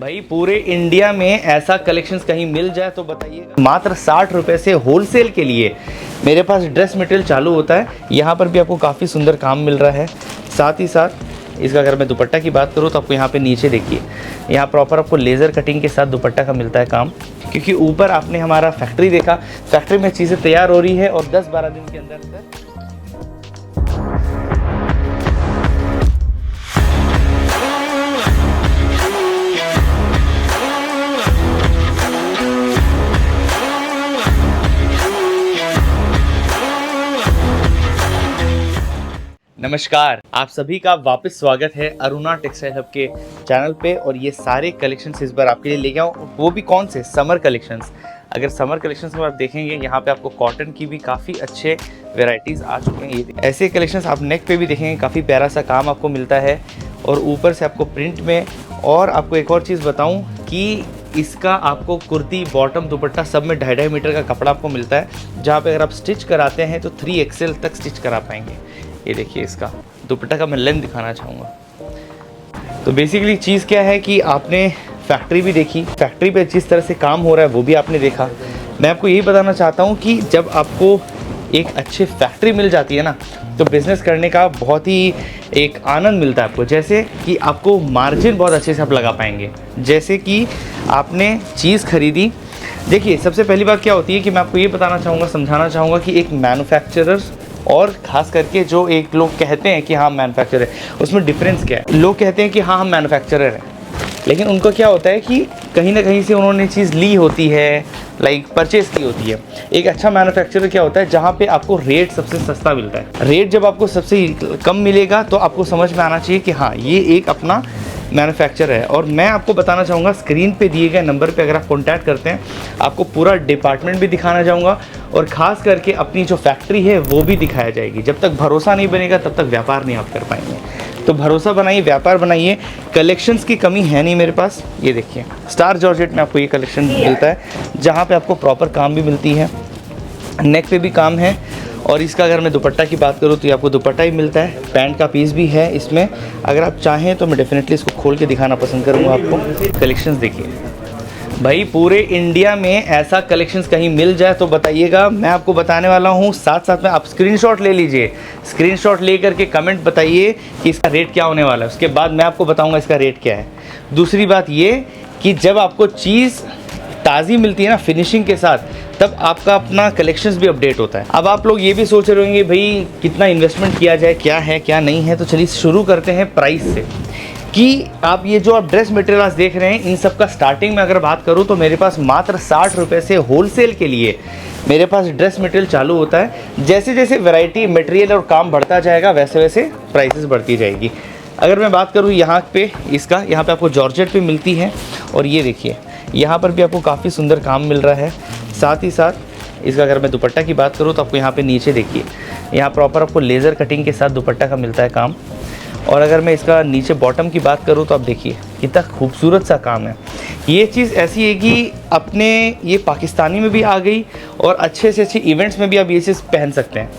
भाई पूरे इंडिया में ऐसा कलेक्शंस कहीं मिल जाए तो बताइएगा। मात्र 60 रुपये से होलसेल के लिए मेरे पास ड्रेस मटेरियल चालू होता है। यहाँ पर भी आपको काफ़ी सुंदर काम मिल रहा है। साथ ही साथ इसका अगर मैं दुपट्टा की बात करूँ तो आपको यहाँ पे नीचे देखिए, यहाँ प्रॉपर आपको लेज़र कटिंग के साथ दुपट्टा का मिलता है काम। क्योंकि ऊपर आपने हमारा फैक्ट्री देखा, फैक्ट्री में चीज़ें तैयार हो रही है और 10-12 दिन के अंदर नमस्कार, आप सभी का वापस स्वागत है अरुणा टेक्सटाइल हब के चैनल पे। और ये सारे कलेक्शंस इस बार आपके लिए लेके आऊँ, वो भी कौन से, समर कलेक्शंस। अगर समर कलेक्शंस में आप देखेंगे यहाँ पे आपको कॉटन की भी काफ़ी अच्छे वेराइटीज़ आ चुके हैं। ये ऐसे कलेक्शंस आप नेक पे भी देखेंगे, काफ़ी प्यारा सा काम आपको मिलता है और ऊपर से आपको प्रिंट में। और आपको एक और चीज़ बताऊँ कि इसका आपको कुर्ती, बॉटम, दुपट्टा सब में 2.5 मीटर का कपड़ा आपको मिलता है, जहाँ पे अगर आप स्टिच कराते हैं तो 3XL तक स्टिच करा पाएंगे। ये देखिए, इसका दुपट्टा का मैं लेंथ दिखाना चाहूँगा। तो बेसिकली चीज़ क्या है कि आपने फैक्ट्री भी देखी, फैक्ट्री पे जिस तरह से काम हो रहा है वो भी आपने देखा। मैं आपको यही बताना चाहता हूँ कि जब आपको एक अच्छी फैक्ट्री मिल जाती है ना, तो बिज़नेस करने का बहुत ही एक आनंद मिलता है आपको। जैसे कि आपको मार्जिन बहुत अच्छे से आप लगा पाएंगे। जैसे कि आपने चीज़ खरीदी, देखिए सबसे पहली बात क्या होती है कि मैं आपको ये बताना चाहूँगा, समझाना चाहूँगा कि एक मैन्युफैक्चरर्स और ख़ास करके जो एक लोग कहते हैं कि हाँ मैन्युफैक्चरर है, उसमें डिफरेंस क्या है। लोग कहते हैं कि हाँ हम मैन्युफैक्चरर हैं, लेकिन उनको क्या होता है कि कहीं ना कहीं से उन्होंने चीज़ ली होती है, लाइक परचेज़ की होती है। एक अच्छा मैन्युफैक्चरर क्या होता है, जहाँ पे आपको रेट सबसे सस्ता मिलता है। रेट जब आपको सबसे कम मिलेगा तो आपको समझ में आना चाहिए कि हाँ ये एक अपना मैन्युफैक्चरर है। और मैं आपको बताना चाहूँगा, स्क्रीन पे दिए गए नंबर पे अगर आप कॉन्टैक्ट करते हैं, आपको पूरा डिपार्टमेंट भी दिखाना चाहूँगा और ख़ास करके अपनी जो फैक्ट्री है वो भी दिखाया जाएगी। जब तक भरोसा नहीं बनेगा तब तक व्यापार नहीं आप कर पाएंगे। तो भरोसा बनाइए, व्यापार बनाइए। कलेक्शंस की कमी है नहीं मेरे पास। ये देखिए, स्टार जॉर्जेट में आपको ये कलेक्शन मिलता है, जहाँ पे आपको प्रॉपर काम भी मिलती है, नेक पे भी काम है। और इसका अगर मैं दुपट्टा की बात करूँ तो ये आपको दुपट्टा ही मिलता है, पैंट का पीस भी है इसमें। अगर आप चाहें तो मैं डेफिनेटली इसको खोल के दिखाना पसंद करूँगा आपको। कलेक्शंस देखिए भाई, पूरे इंडिया में ऐसा कलेक्शंस कहीं मिल जाए तो बताइएगा। मैं आपको बताने वाला हूँ, साथ साथ में आप स्क्रीनशॉट ले लीजिए। स्क्रीनशॉट ले करके कमेंट बताइए कि इसका रेट क्या होने वाला है, उसके बाद मैं आपको बताऊँगा इसका रेट क्या है। दूसरी बात ये कि जब आपको चीज़ ताज़ी मिलती है ना फिनिशिंग के साथ, तब आपका अपना कलेक्शंस भी अपडेट होता है। अब आप लोग ये भी सोच रहे होंगे भाई कितना इन्वेस्टमेंट किया जाए, क्या है क्या नहीं है। तो चलिए शुरू करते हैं प्राइस से, कि आप ये जो आप ड्रेस मटेरियल आज देख रहे हैं, इन सब का स्टार्टिंग में अगर बात करूँ तो मेरे पास मात्र 60 रुपये से होलसेल के लिए मेरे पास ड्रेस मटेरियल चालू होता है। जैसे जैसे वैरायटी, मटेरियल और काम बढ़ता जाएगा वैसे वैसे प्राइसेस बढ़ती जाएगी। अगर मैं बात करूँ यहाँ पे इसका, यहाँ पे आपको जॉर्जेट पे मिलती है। और ये देखिए, यहाँ पर भी आपको काफ़ी सुंदर काम मिल रहा है। साथ ही साथ इसका अगर मैं दुपट्टा की बात करूँ तो आपको यहाँ पे नीचे देखिए, यहाँ प्रॉपर आपको लेज़र कटिंग के साथ दुपट्टा का मिलता है काम। और अगर मैं इसका नीचे बॉटम की बात करूँ तो आप देखिए कितना खूबसूरत सा काम है। ये चीज़ ऐसी है कि अपने ये पाकिस्तानी में भी आ गई और अच्छे से अच्छे इवेंट्स में भी आप ये चीज़ पहन सकते हैं।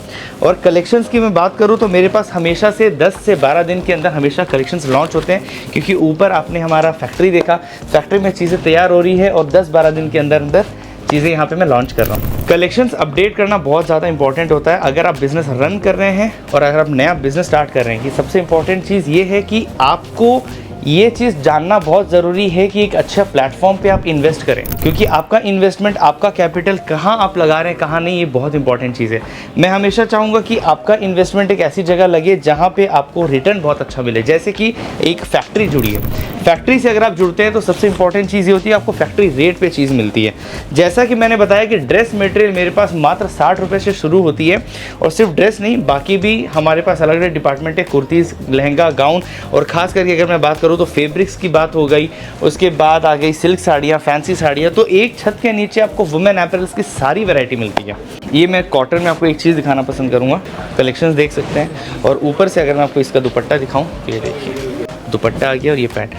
और कलेक्शंस की मैं बात करूँ तो मेरे पास हमेशा से 10 से 12 दिन के अंदर हमेशा कलेक्शंस लॉन्च होते हैं, क्योंकि ऊपर आपने हमारा फैक्ट्री देखा, फैक्ट्री में चीज़ें तैयार हो रही है और 10-12 दिन के अंदर अंदर चीज़ें यहाँ पे मैं लॉन्च कर रहा हूँ। कलेक्शंस अपडेट करना बहुत ज़्यादा इंपॉर्टेंट होता है अगर आप बिज़नेस रन कर रहे हैं और अगर आप नया बिज़नेस स्टार्ट कर रहे हैं। कि सबसे इंपॉर्टेंट चीज़ ये है कि आपको ये चीज़ जानना बहुत ज़रूरी है कि एक अच्छा प्लेटफॉर्म पे आप इन्वेस्ट करें, क्योंकि आपका इन्वेस्टमेंट, आपका कैपिटल कहाँ आप लगा रहे हैं, कहाँ नहीं, ये बहुत इंपॉर्टेंट चीज़ है। मैं हमेशा चाहूँगा कि आपका इन्वेस्टमेंट एक ऐसी जगह लगे जहाँ पे आपको रिटर्न बहुत अच्छा मिले। जैसे कि एक फैक्ट्री जुड़ी है, फैक्ट्री से अगर आप जुड़ते हैं तो सबसे इंपॉर्टेंट चीज़ ये होती है आपको फैक्ट्री रेट पे चीज़ मिलती है। जैसा कि मैंने बताया कि ड्रेस मटेरियल मेरे पास मात्र 60 रुपये से शुरू होती है। और सिर्फ ड्रेस नहीं, बाकी भी हमारे पास अलग अलग डिपार्टमेंट है, कुर्तीज़, लहंगा, गाउन। और ख़ास करके अगर मैं बात करूँ तो फैब्रिक्स की बात हो गई, उसके बाद आ गई सिल्क साड़ियाँ, फैंसी साड़ियाँ। तो एक छत के नीचे आपको वुमेन अपैरल्स की सारी वैरायटी मिलती है। ये मैं कॉटन में आपको एक चीज़ दिखाना पसंद करूँगा, कलेक्शंस देख सकते हैं। और ऊपर से अगर मैं आपको इसका दुपट्टा दिखाऊँ, ये देखिए दुपट्टा आ गया और ये पैंट।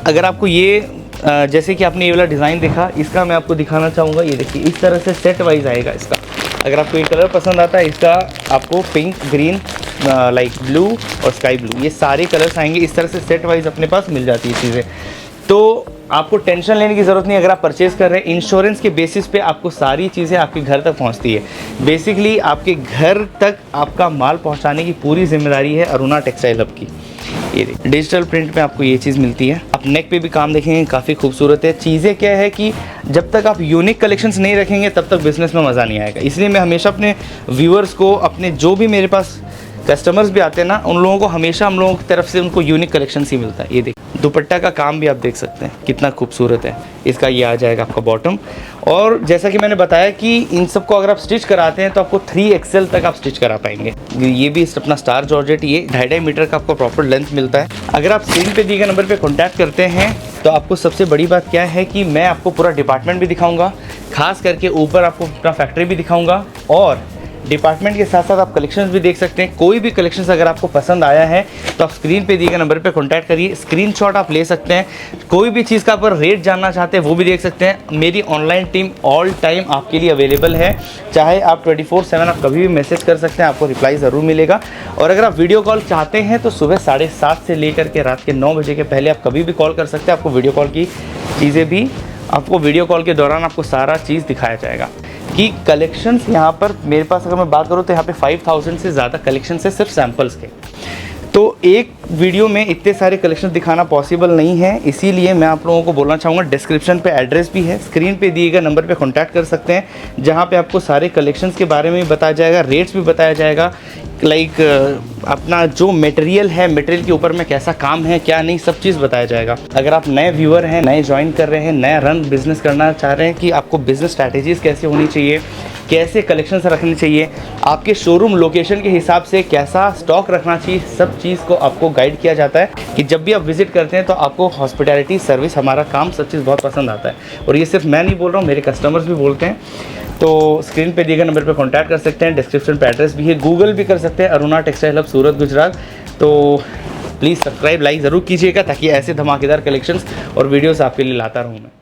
अगर आपको ये जैसे कि आपने ये वाला डिज़ाइन देखा, इसका मैं आपको दिखाना चाहूँगा। ये देखिए इस तरह से सेट वाइज आएगा इसका। अगर आपको ये कलर पसंद आता है, इसका आपको पिंक, ग्रीन, लाइक ब्लू और स्काई ब्लू, ये सारे कलर्स आएंगे। इस तरह से सेट वाइज अपने पास मिल जाती है चीज़ें। तो आपको टेंशन लेने की ज़रूरत नहीं। अगर आप परचेज़ कर रहे हैं, इंश्योरेंस के बेसिस पे आपको सारी चीज़ें आपके घर तक पहुंचती है। बेसिकली आपके घर तक आपका माल पहुंचाने की पूरी जिम्मेदारी है अरुणा टेक्सटाइल हब की। ये डिजिटल प्रिंट में आपको ये चीज़ मिलती है। आप नेक पे भी काम देखेंगे, काफ़ी खूबसूरत है। चीज़ें क्या है कि जब तक आप यूनिक कलेक्शंस नहीं रखेंगे तब तक बिज़नेस में मज़ा नहीं आएगा। इसलिए मैं हमेशा अपने व्यूअर्स को, अपने जो भी मेरे पास कस्टमर्स भी आते हैं ना, उन लोगों को हमेशा हम लोगों की तरफ से उनको यूनिक कलेक्शंस ही मिलता है। ये देख, दुपट्टा का काम भी आप देख सकते हैं कितना खूबसूरत है। इसका ये आ जाएगा आपका बॉटम। और जैसा कि मैंने बताया कि इन सबको अगर आप स्टिच कराते हैं तो आपको 3XL तक आप स्टिच करा पाएंगे। ये भी अपना स्टार जॉर्जेट, ये 2.5 मीटर का आपको प्रॉपर लेंथ मिलता है। अगर आप स्क्रीन पे दिए गए नंबर पे कॉन्टैक्ट करते हैं तो आपको सबसे बड़ी बात क्या है कि मैं आपको पूरा डिपार्टमेंट भी दिखाऊंगा, खास करके ऊपर आपको अपना फैक्ट्री भी दिखाऊंगा, और डिपार्टमेंट के साथ साथ आप कलेक्शंस भी देख सकते हैं। कोई भी कलेक्शंस अगर आपको पसंद आया है तो आप स्क्रीन पे दिए गए नंबर पे कांटेक्ट करिए, स्क्रीनशॉट आप ले सकते हैं। कोई भी चीज़ का आप रेट जानना चाहते हैं वो भी देख सकते हैं। मेरी ऑनलाइन टीम ऑल टाइम आपके लिए अवेलेबल है, चाहे आप 24/7 आप कभी भी मैसेज कर सकते हैं, आपको रिप्लाई ज़रूर मिलेगा। और अगर आप वीडियो कॉल चाहते हैं तो सुबह 7:30 से लेकर के रात के 9 बजे के पहले आप कभी भी कॉल कर सकते हैं। आपको वीडियो कॉल की चीज़ें भी, आपको वीडियो कॉल के दौरान आपको सारा चीज़ दिखाया जाएगा कि कलेक्शंस यहाँ पर मेरे पास अगर मैं बात करूँ तो यहाँ पे 5000 से ज़्यादा कलेक्शंस है सिर्फ सैम्पल्स के। तो एक वीडियो में इतने सारे कलेक्शन दिखाना पॉसिबल नहीं है, इसीलिए मैं आप लोगों को बोलना चाहूँगा डिस्क्रिप्शन पे एड्रेस भी है, स्क्रीन पे दिए गए नंबर पे कांटेक्ट कर सकते हैं, जहाँ पे आपको सारे कलेक्शंस के बारे में भी बताया जाएगा, रेट्स भी बताया जाएगा, लाइक अपना जो मटेरियल है, मटेरियल के ऊपर में कैसा काम है क्या नहीं, सब चीज़ बताया जाएगा। अगर आप नए व्यूअर हैं, नए ज्वाइन कर रहे हैं, नया रन बिजनेस करना चाह रहे हैं कि आपको बिजनेस स्ट्रैटेजीज़ कैसे होनी चाहिए, कैसे कलेक्शंस रखने चाहिए, आपके शोरूम लोकेशन के हिसाब से कैसा स्टॉक रखना चाहिए, सब चीज़ को आपको गाइड किया जाता है कि जब भी आप विजिट करते हैं तो आपको हॉस्पिटैलिटी सर्विस, हमारा काम, सब चीज़ बहुत पसंद आता है। और ये सिर्फ मैं नहीं बोल रहा हूँ, मेरे कस्टमर्स भी बोलते हैं। तो स्क्रीन पे दिए गए नंबर पे कांटेक्ट कर सकते हैं, डिस्क्रिप्शन पे एड्रेस भी है, गूगल भी कर सकते हैं अरुणा टेक्सटाइल हब सूरत गुजरात। तो प्लीज़ सब्सक्राइब, लाइक ज़रूर कीजिएगा ताकि ऐसे धमाकेदार कलेक्शंस और वीडियोस आपके लिए लाता रहूँ मैं।